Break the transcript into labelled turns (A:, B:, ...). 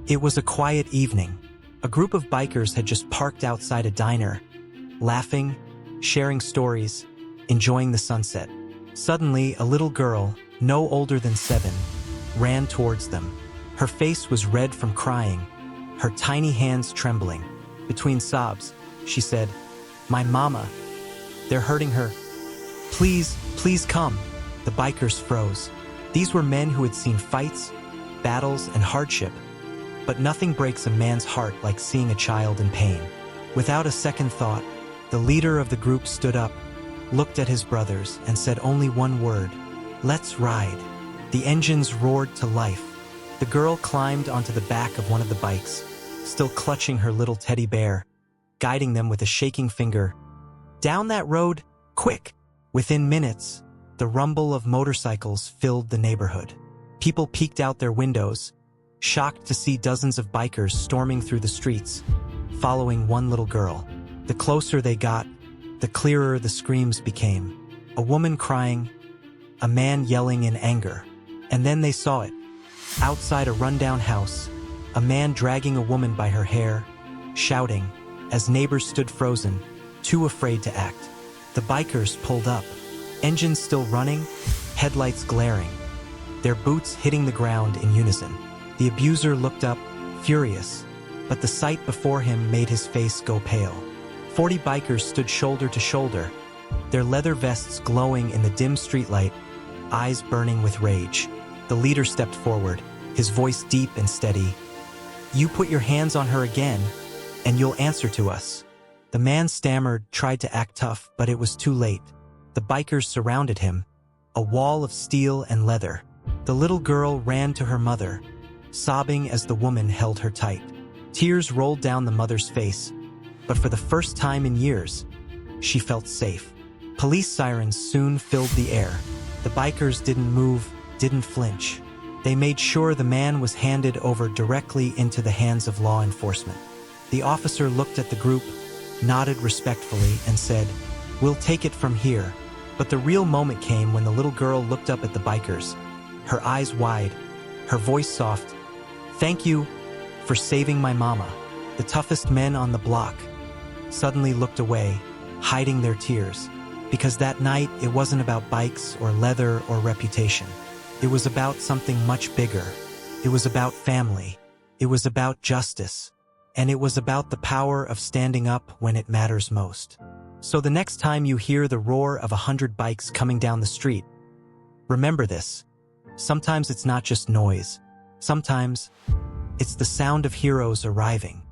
A: It was a quiet evening. A group of bikers had just parked outside a diner, laughing, sharing stories, enjoying the sunset. Suddenly, a little girl, no older than 7, ran towards them. Her face was red from crying, her tiny hands trembling. Between sobs, she said, "My mama. They're hurting her. Please, please come." The bikers froze. These were men who had seen fights, battles, and hardship. But nothing breaks a man's heart like seeing a child in pain. Without a second thought, the leader of the group stood up, looked at his brothers, and said only one word: "Let's ride." The engines roared to life. The girl climbed onto the back of one of the bikes, still clutching her little teddy bear, guiding them with a shaking finger. "Down that road, quick!" Within minutes, the rumble of motorcycles filled the neighborhood. People peeked out their windows, shocked to see dozens of bikers storming through the streets, following one little girl. The closer they got, the clearer the screams became. A woman crying, a man yelling in anger. And then they saw it. Outside a rundown house, a man dragging a woman by her hair, shouting, as neighbors stood frozen, too afraid to act. The bikers pulled up, engines still running, headlights glaring, their boots hitting the ground in unison. The abuser looked up, furious, but the sight before him made his face go pale. 40 bikers stood shoulder to shoulder, their leather vests glowing in the dim streetlight, eyes burning with rage. The leader stepped forward, his voice deep and steady. "You put your hands on her again, and you'll answer to us." The man stammered, tried to act tough, but it was too late. The bikers surrounded him, a wall of steel and leather. The little girl ran to her mother, sobbing as the woman held her tight. Tears rolled down the mother's face, but for the first time in years, she felt safe. Police sirens soon filled the air. The bikers didn't move, didn't flinch. They made sure the man was handed over directly into the hands of law enforcement. The officer looked at the group, nodded respectfully, and said, "We'll take it from here." But the real moment came when the little girl looked up at the bikers, her eyes wide, her voice soft. "Thank you for saving my mama." The toughest men on the block suddenly looked away, hiding their tears, because that night it wasn't about bikes or leather or reputation. It was about something much bigger. It was about family. It was about justice. And it was about the power of standing up when it matters most. So the next time you hear the roar of 100 bikes coming down the street, remember this. Sometimes it's not just noise. Sometimes it's the sound of heroes arriving.